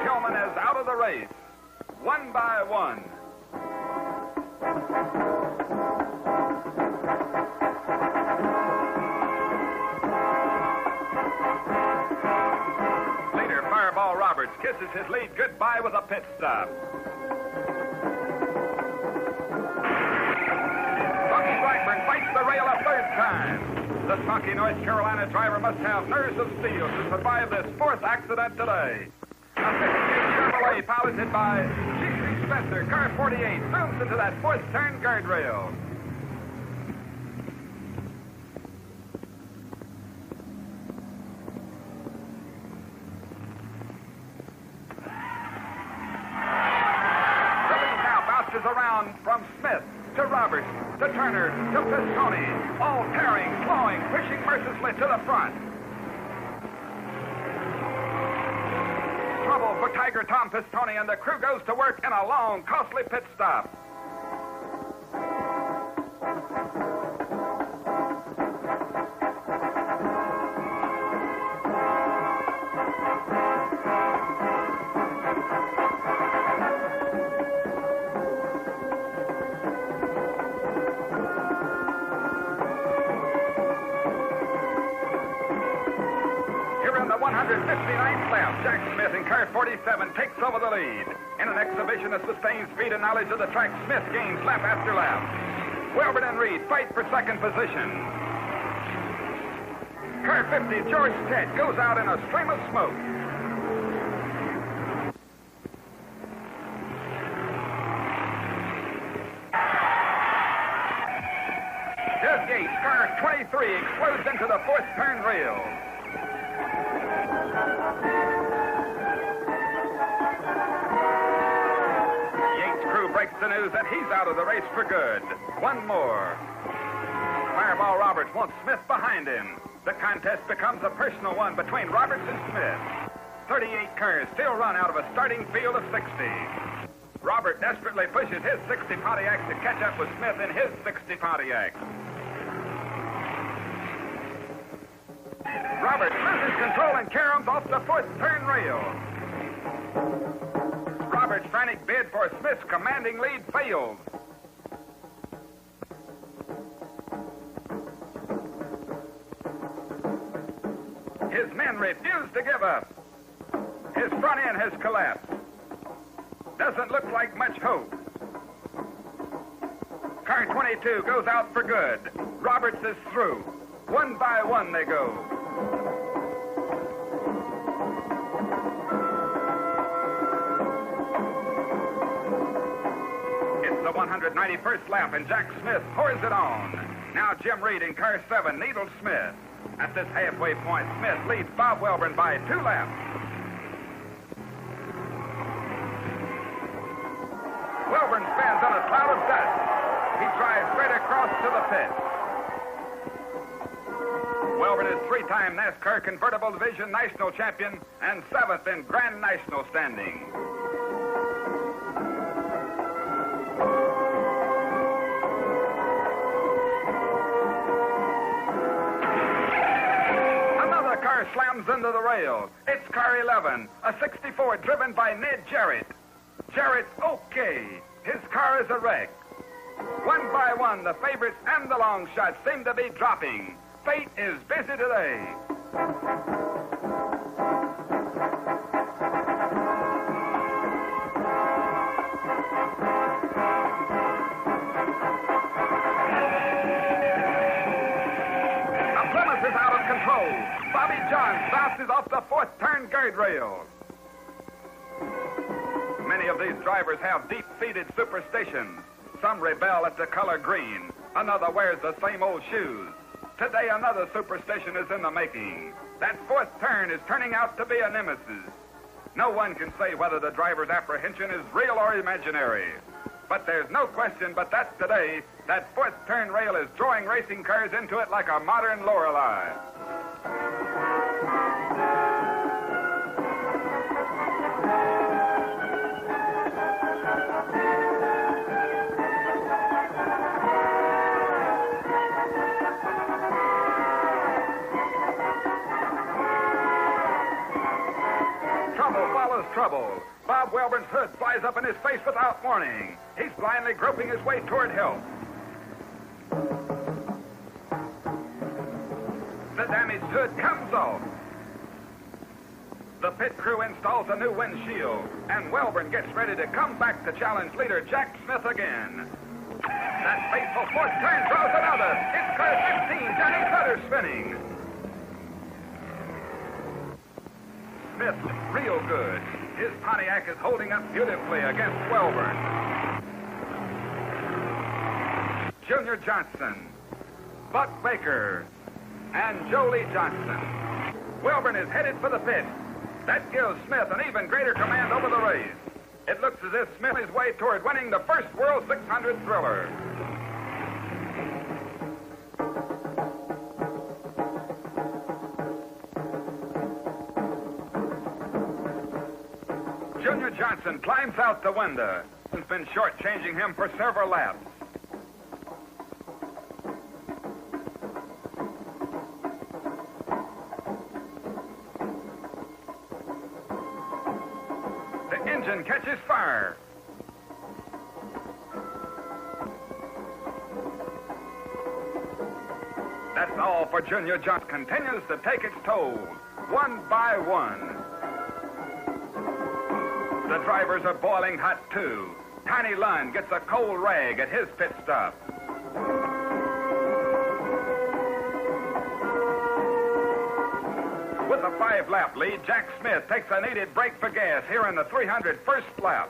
Tillman is out of the race, 1 by 1. Leader Fireball Roberts kisses his lead goodbye with a pit stop. Bucky Blackburn fights the rail a 3rd time. The spunky North Carolina driver must have nerves of steel to survive this 4th accident today. A 58 Chevrolet piloted by G.C. Spencer, car 48, zooms into that 4th turn guardrail. The lead now bounces around from Smith to Roberts, to Turner, to Pistone, all tearing, clawing, pushing mercilessly to the front. Trouble for Tiger Tom Pistone, and the crew goes to work in a long, costly pit stop. In the 159th lap, Jack Smith in car 47 takes over the lead. In an exhibition of sustained speed and knowledge of the track, Smith gains lap after lap. Welborn and Reed fight for 2nd position. Car 50, George Ted, goes out in a stream of smoke. Doug Yates, car 23, explodes into the 4th turn rail. Yates' crew breaks the news that he's out of the race for good. One more. Fireball Roberts wants Smith behind him. The contest becomes a personal one between Roberts and Smith. 38 cars still run out of a starting field of 60. Robert desperately pushes his 60 Pontiac to catch up with Smith in his 60 Pontiac. Robert loses control and caroms off the fourth turn rail. Robert's frantic bid for Smith's commanding lead fails. His men refuse to give up. His front end has collapsed. Doesn't look like much hope. Car 22 goes out for good. Roberts is through. One by one they go. It's the 191st lap, and Jack Smith pours it on. Now Jim Reed in car 7 needles Smith. At this halfway point, Smith leads Bob Welborn by 2 laps. Welborn spins on a cloud of dust. He drives straight across to the pit. Welborn is 3-time NASCAR Convertible Division National Champion and 7th in Grand National standing. Another car slams into the rail. It's car 11, a 64 driven by Ned Jarrett. Jarrett's okay. His car is a wreck. One by one, the favorites and the long shots seem to be dropping. Fate is busy today. The Plymouth is out of control. Bobby Johns bounces off the fourth turn guardrail. Many of these drivers have deep-seated superstitions. Some rebel at the color green. Another wears the same old shoes. Today, another superstition is in the making. That fourth turn is turning out to be a nemesis. No one can say whether the driver's apprehension is real or imaginary. But there's no question but that today, that fourth turn rail is drawing racing cars into it like a modern Lorelei. Trouble. Bob Welborn's hood flies up in his face without warning. He's blindly groping his way toward help. The damaged hood comes off. The pit crew installs a new windshield, and Welborn gets ready to come back to challenge leader Jack Smith again. That fateful fourth turn draws another. It's car 15, Johnny Cutter spinning. Smith, real good. His Pontiac is holding up beautifully against Welborn. Junior Johnson, Buck Baker, and Jolie Johnson. Welborn is headed for the pit. That gives Smith an even greater command over the race. It looks as if Smith is way toward winning the first World 600 Thriller. Junior Johnson climbs out the window. It's been shortchanging him for several laps. The engine catches fire. That's all for Junior Johnson. Continues to take its toll, one by one. The drivers are boiling hot, too. Tiny Lund gets a cold rag at his pit stop. With a 5-lap lead, Jack Smith takes a needed break for gas here in the 301st lap.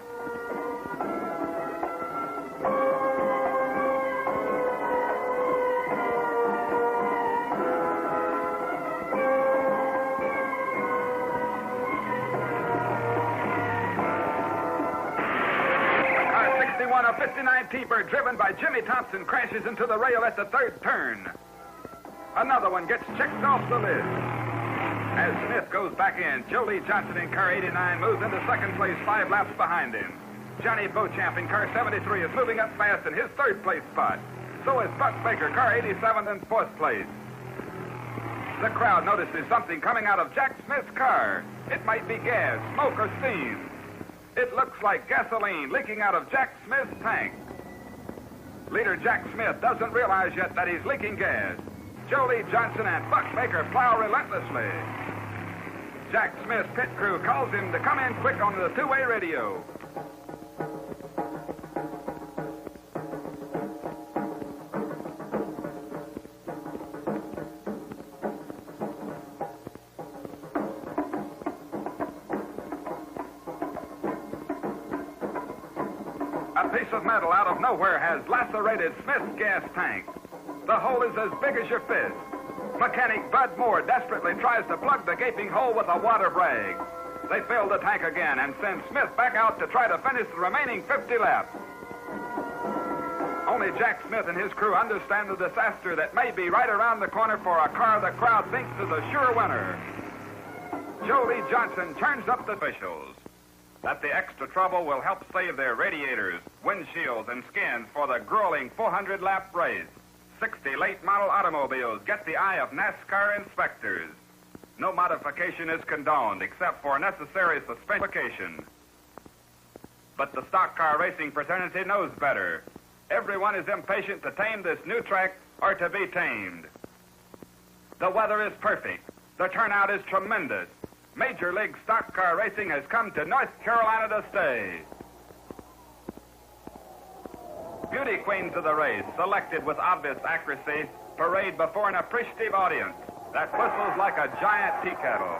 A 59 T-Bird driven by Jimmy Thompson crashes into the rail at the third turn. Another one gets checked off the list. As Smith goes back in, Jolie Johnson in car 89 moves into second place 5 laps behind him. Johnny Beauchamp in car 73 is moving up fast in his third place spot. So is Buck Baker, car 87 in fourth place. The crowd notices something coming out of Jack Smith's car. It might be gas, smoke, or steam. It looks like gasoline leaking out of Jack Smith's tank. Leader Jack Smith doesn't realize yet that he's leaking gas. Jolie Johnson and Buck Baker plow relentlessly. Jack Smith's pit crew calls him to come in quick on the two-way radio. A piece of metal out of nowhere has lacerated Smith's gas tank. The hole is as big as your fist. Mechanic Bud Moore desperately tries to plug the gaping hole with a water brag. They fill the tank again and send Smith back out to try to finish the remaining 50 laps. Only Jack Smith and his crew understand the disaster that may be right around the corner for a car the crowd thinks is a sure winner. Jolie Johnson turns up the officials that the extra trouble will help save their radiators, windshields, and skins for the grueling 400-lap race. 60 late-model automobiles get the eye of NASCAR inspectors. No modification is condoned except for necessary suspension. But the stock car racing fraternity knows better. Everyone is impatient to tame this new track or to be tamed. The weather is perfect. The turnout is tremendous. Major League stock car racing has come to North Carolina to stay. Beauty queens of the race, selected with obvious accuracy, parade before an appreciative audience that whistles like a giant tea kettle.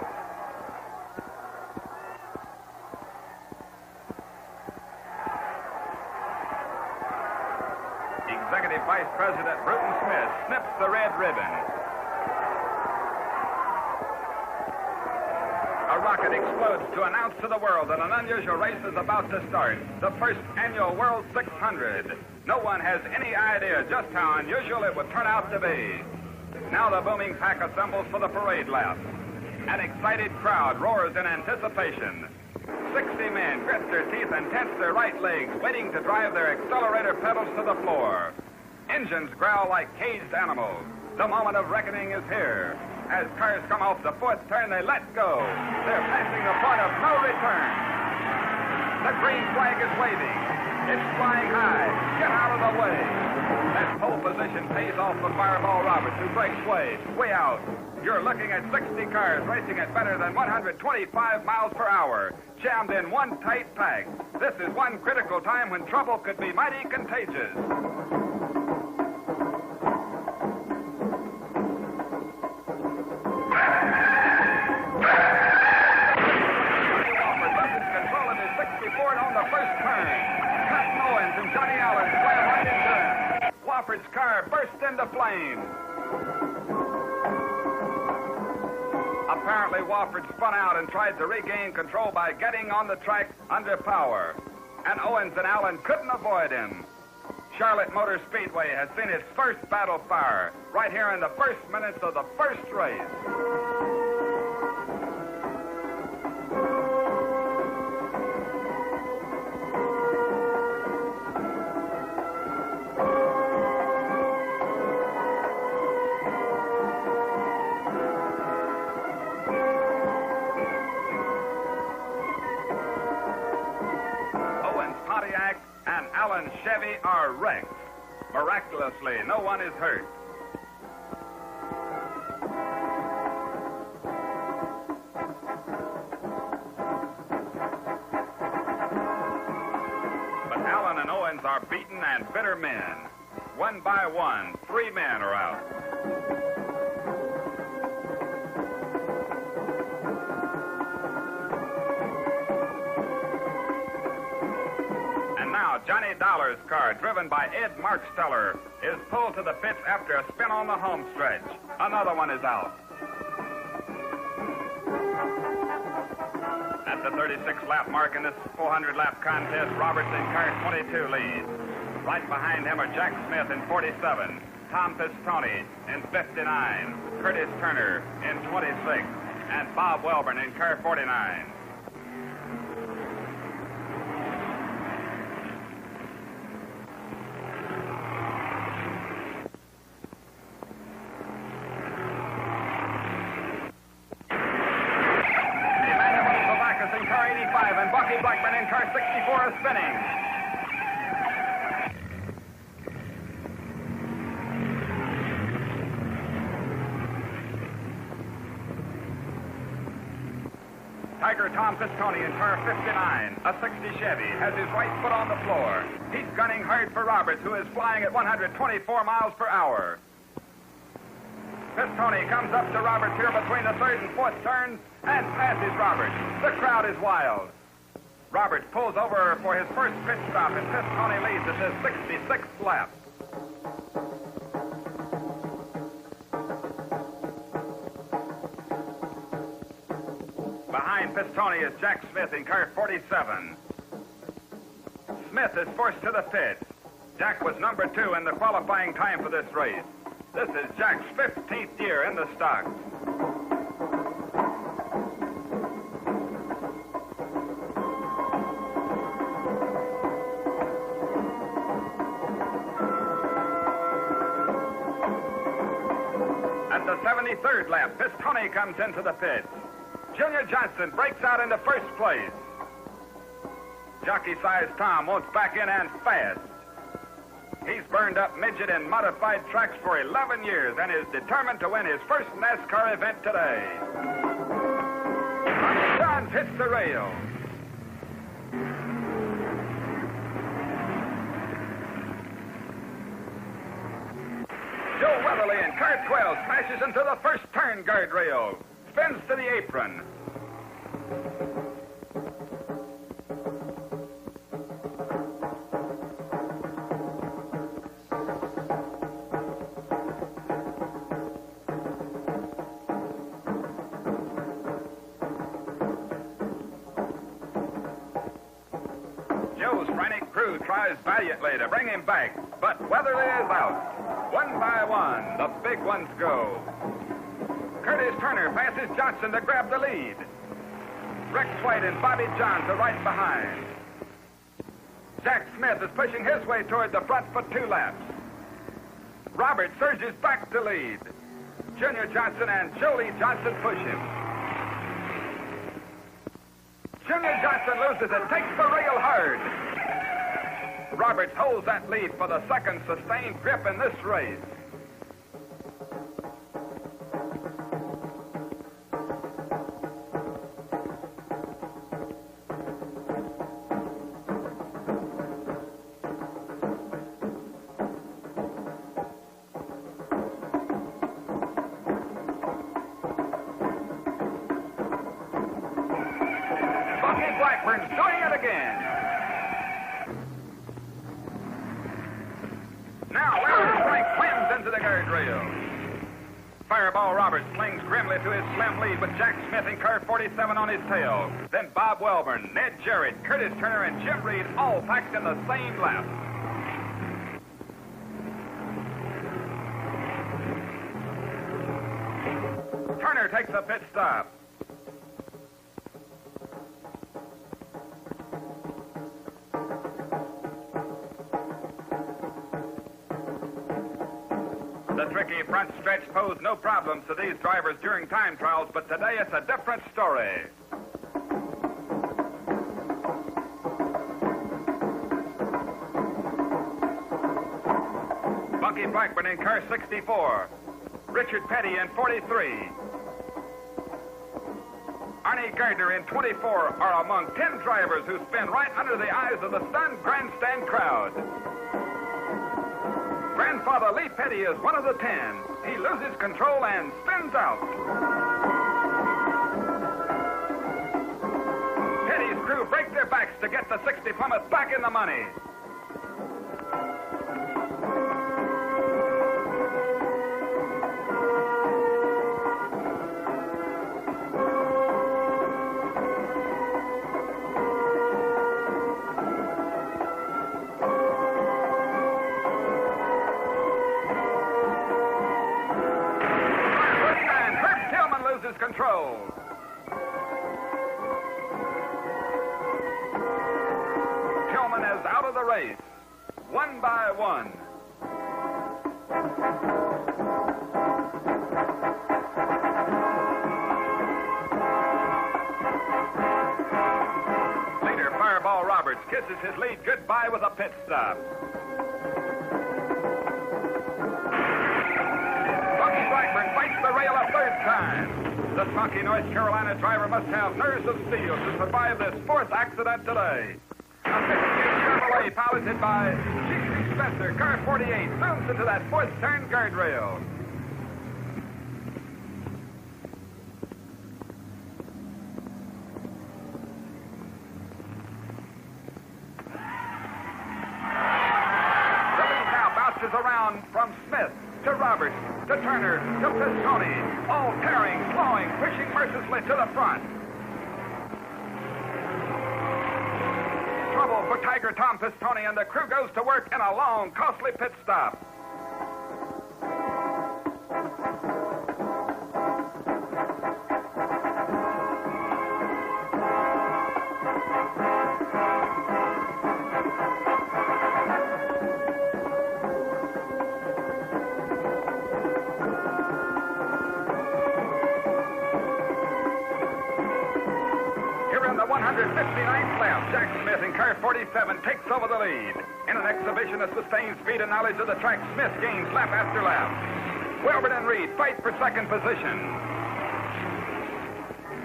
Executive Vice President Bruton Smith snips the red ribbon. A rocket explodes to announce to the world that an unusual race is about to start. The first annual World 600. No one has any idea just how unusual it would turn out to be. Now the booming pack assembles for the parade lap. An excited crowd roars in anticipation. 60 men grit their teeth and tense their right legs, waiting to drive their accelerator pedals to the floor. Engines growl like caged animals. The moment of reckoning is here. As cars come off the fourth turn, they let go. They're passing the point of no return. The green flag is waving. It's flying high. Get out of the way. That pole position pays off for Fireball Roberts, who breaks way out. You're looking at 60 cars racing at better than 125 miles per hour, jammed in one tight pack. This is one critical time when trouble could be mighty contagious. Wofford's car burst into flames. Apparently, Wofford spun out and tried to regain control by getting on the track under power. And Owens and Allen couldn't avoid him. Charlotte Motor Speedway has seen its first battle fire right here in the first minutes of the first race. And Allen's Chevy are wrecked. Miraculously, no one is hurt. But Allen and Owens are beaten and bitter men. One by one, 3 men are out. Johnny Dollar's car, driven by Ed Marksteller, is pulled to the pits after a spin on the home stretch. Another one is out. At the 36-lap mark in this 400-lap contest, Roberts in car 22 leads. Right behind him are Jack Smith in 47, Tom Pistone in 59, Curtis Turner in 26, and Bob Welborn in car 49. And Bucky Blackburn in car 64 is spinning. Tiger Tom Pistone in car 59, a 60 Chevy, has his right foot on the floor. He's gunning hard for Roberts, who is flying at 124 miles per hour. Pistone comes up to Roberts here between the third and fourth turns and passes Roberts. The crowd is wild. Roberts pulls over for his first pit stop, and Pistone leads at his 66th lap. Behind Pistone is Jack Smith in car 47. Smith is forced to the pit. Jack was number 2 in the qualifying time for this race. This is Jack's 15th year in the stock. At the 73rd lap, Pistone comes into the pits. Junior Johnson breaks out into first place. Jockey-sized Tom wants back in and fast. He's burned up midget and modified tracks for 11 years and is determined to win his first NASCAR event today. Ronnie Johns hits the rail. Joe Weatherly in car 12 smashes into the first turn guardrail. Spins to the apron. Joe's frantic crew tries valiantly to bring him back, but Weatherly is out. One by one, the big ones go. Curtis Turner passes Johnson to grab the lead. Rex White and Bobby Johns are right behind. Jack Smith is pushing his way toward the front for 2 laps. Robert surges back to lead. Junior Johnson and Jolie Johnson push him. Junior Johnson loses and takes the rail hard. Roberts holds that lead for the second sustained grip in this race. Blackburn's doing it again. Now Larry Frank climbs into the guardrail. Fireball Roberts clings grimly to his slim lead with Jack Smith in car 47 on his tail. Then Bob Welborn, Ned Jarrett, Curtis Turner, and Jim Reed all packed in the same lap. Turner takes a pit stop. The tricky front stretch posed no problems to these drivers during time trials, but today it's a different story. Bucky Blackburn in car 64. Richard Petty in 43. Arnie Gardner in 24 are among 10 drivers who spin right under the eyes of the stunned grandstand crowd. Grandfather Lee Petty is one of the 10. He loses control and spins out. Petty's crew break their backs to get the 60 Plymouth back in the money. Control. race, one by one. Leader Fireball Roberts kisses his lead goodbye with a pit stop. Blackburn fights the rail a third time. The spunky North Carolina driver must have nerves of steel to survive this fourth accident today. A 50's Chevrolet piloted by G.C. Spencer, car 48, zooms into that fourth turn guardrail. The lead now bounces around from Smith to Roberts, to Turner, to Pistone, all tearing, slowing, pushing mercilessly to the front. Trouble for Tiger Tom Pistone, and the crew goes to work in a long, costly pit stop. In the 159th lap, Jack Smith in car 47 takes over the lead. In an exhibition of sustained speed and knowledge of the track, Smith gains lap after lap. Wilbur and Reed fight for second position.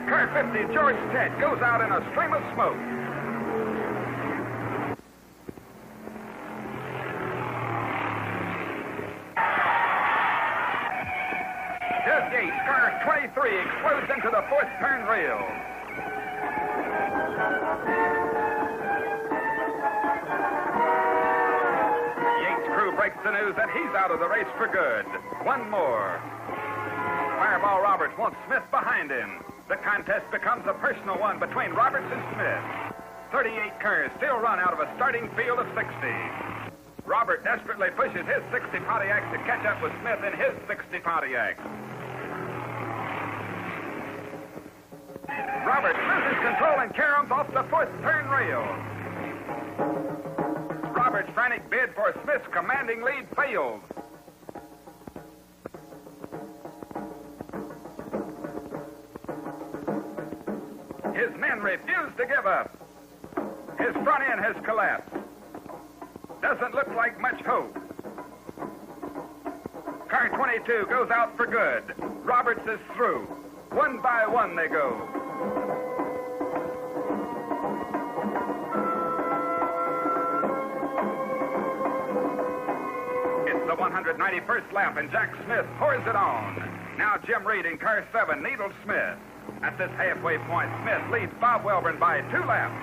Car 50, George Ted, goes out in a stream of smoke. Doug Yates, car 23, explodes into the fourth turn rail. Yates' crew breaks the news that he's out of the race for good. One more. Fireball Roberts wants Smith behind him. The contest becomes a personal one between Roberts and Smith. 38 cars still run out of a starting field of 60. Robert desperately pushes his 60 Pontiac to catch up with Smith in his 60 Pontiac. Roberts loses control and caroms off the fourth turn rail. Roberts' frantic bid for Smith's commanding lead fails. His men refuse to give up. His front end has collapsed. Doesn't look like much hope. Car 22 goes out for good. Roberts is through. One by one they go. It's the 191st lap, and Jack Smith pours it on. Now Jim Reed in car 7 needles Smith. At this halfway point, Smith leads Bob Welborn by 2 laps.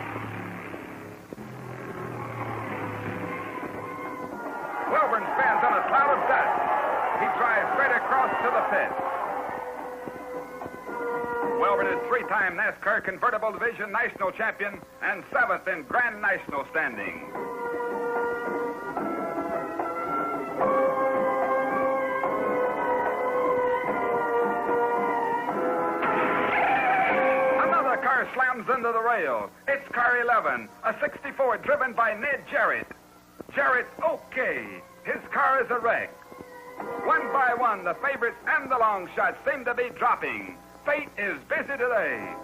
Welborn spins on a cloud of dust. He drives straight across to the pit. Welborn is 3-time NASCAR Convertible Division National Champion and 7th in Grand National standing. Another car slams into the rail. It's car 11, a 64 driven by Ned Jarrett. Jarrett's okay. His car is a wreck. One by one, the favorites and the long shots seem to be dropping. Fate is busy today.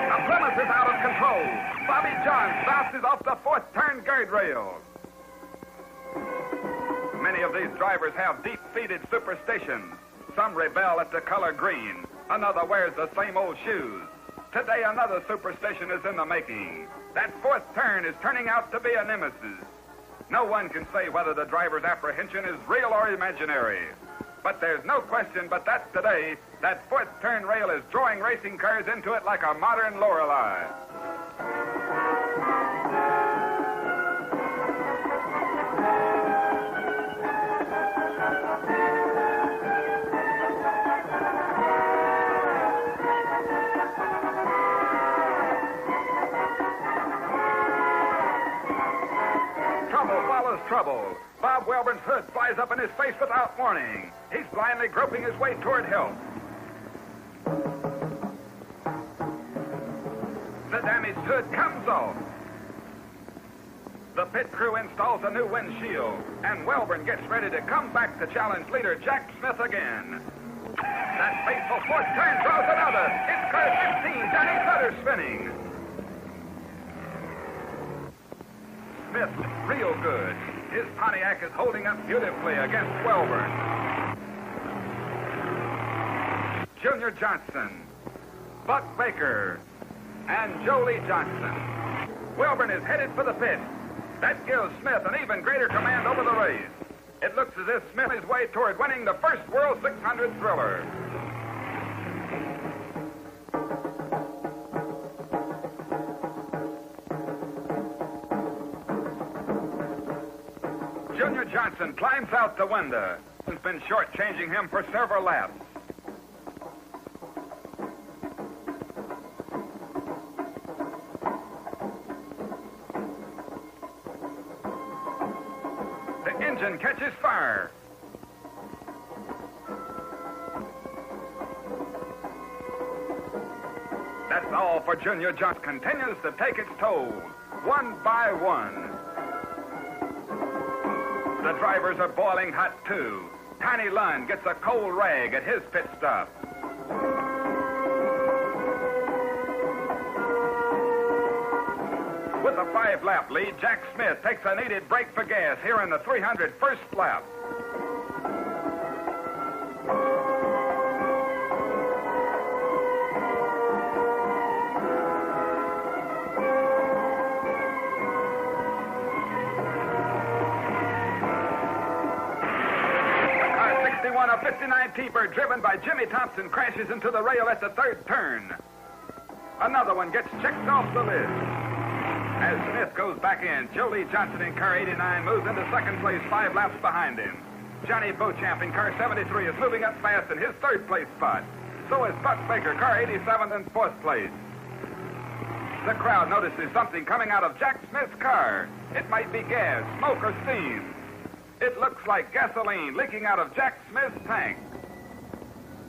A Plymouth is out of control. Bobby Johns bounces off the fourth turn guardrail. Many of these drivers have deep-seated superstitions. Some rebel at the color green. Another wears the same old shoes. Today, another superstition is in the making. That fourth turn is turning out to be a nemesis. No one can say whether the driver's apprehension is real or imaginary. But there's no question but that today, that fourth turn rail is drawing racing cars into it like a modern Lorelei. Trouble follows trouble. Bob Welburn's hood flies up in his face without warning. He's blindly groping his way toward help. The damaged hood comes off. The pit crew installs a new windshield, and Welburn gets ready to come back to challenge leader Jack Smith again. That faithful fourth turn throws another. It's car 15, Johnny Sutter spinning. Smith looks real good. His Pontiac is holding up beautifully against Welburn. Junior Johnson, Buck Baker, and Jolie Johnson. Welburn is headed for the pit. That gives Smith an even greater command over the race. It looks as if Smith is way toward winning the first World 600 Thriller. Junior Johnson climbs out the window. It's been shortchanging him for several laps. The engine catches fire. That's all for Junior Johnson. Continues to take its toll, one by one. The drivers are boiling hot, too. Tiny Lund gets a cold rag at his pit stop. With a 5-lap lead, Jack Smith takes a needed break for gas here in the 301st lap. A 59 T-Bird driven by Jimmy Thompson crashes into the rail at the third turn. Another one gets checked off the list. As Smith goes back in, Jolie Johnson in car 89 moves into second place 5 laps behind him. Johnny Beauchamp in car 73 is moving up fast in his third place spot. So is Buck Baker, car 87 in fourth place. The crowd notices something coming out of Jack Smith's car. It might be gas, smoke, or steam. It looks like gasoline leaking out of Jack Smith's tank.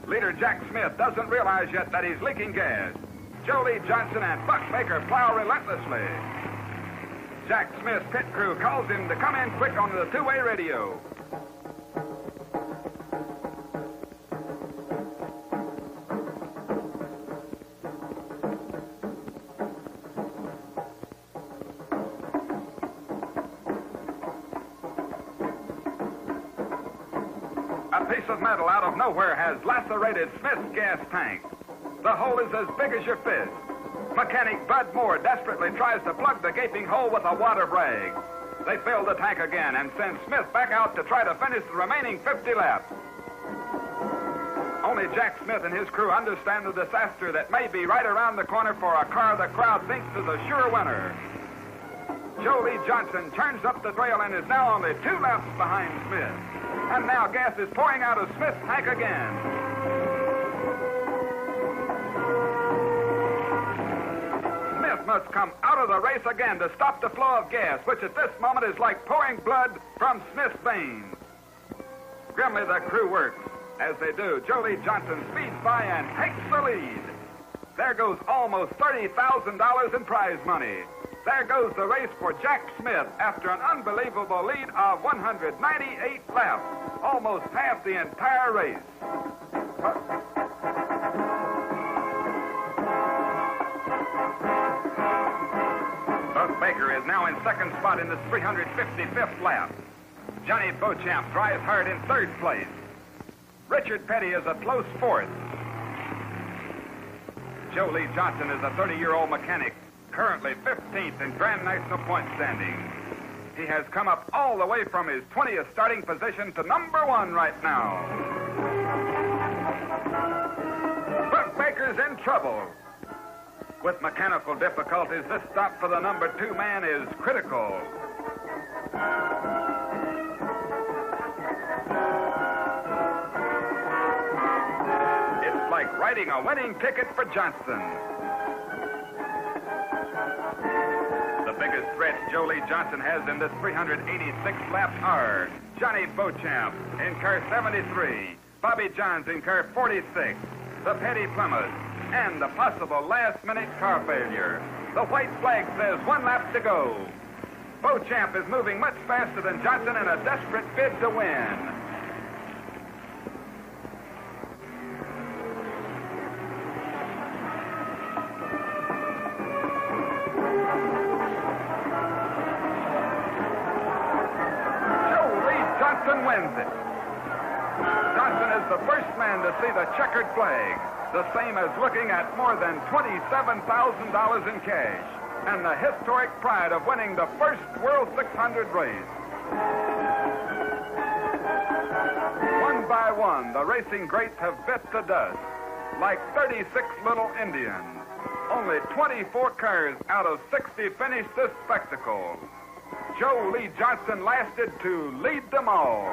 Leader Jack Smith doesn't realize yet that he's leaking gas. Jolie Johnson and Buck Baker plow relentlessly. Jack Smith's pit crew calls him to come in quick on the two-way radio. A piece of metal out of nowhere has lacerated Smith's gas tank. The hole is as big as your fist. Mechanic Bud Moore desperately tries to plug the gaping hole with a water rag. They fill the tank again and send Smith back out to try to finish the remaining 50 laps. Only Jack Smith and his crew understand the disaster that may be right around the corner for a car the crowd thinks is a sure winner. Jolie Johnson turns up the trail and is now only 2 laps behind Smith. And now gas is pouring out of Smith's tank again. Smith must come out of the race again to stop the flow of gas, which at this moment is like pouring blood from Smith's veins. Grimly the crew works. As they do, Jolie Johnson speeds by and takes the lead. There goes almost $30,000 in prize money. There goes the race for Jack Smith after an unbelievable lead of 198 laps, almost half the entire race. Buck Baker is now in second spot in the 355th lap. Johnny Beauchamp drives hard in third place. Richard Petty is a close fourth. Jolie Johnson is a 30-year-old mechanic, currently 15th in Grand National point standing. He has come up all the way from his 20th starting position to number 1 right now. Buck Baker's in trouble. With mechanical difficulties, this stop for the number 2 man is critical. It's like writing a winning ticket for Johnson. The biggest threat Joe Lee Johnson has in this 386-lap R Johnny Beauchamp in car 73, Bobby Johns in car 46, the Petty Plymouth, and the possible last-minute car failure. The white flag says 1 lap to go. Beauchamp is moving much faster than Johnson in a desperate bid to win. Johnson wins it. Johnson is the first man to see the checkered flag, the same as looking at more than $27,000 in cash, and the historic pride of winning the first World 600 race. One by one, the racing greats have bit the dust, like 36 little Indians. Only 24 cars out of 60 finished this spectacle. Joe Lee Johnson lasted to lead them all.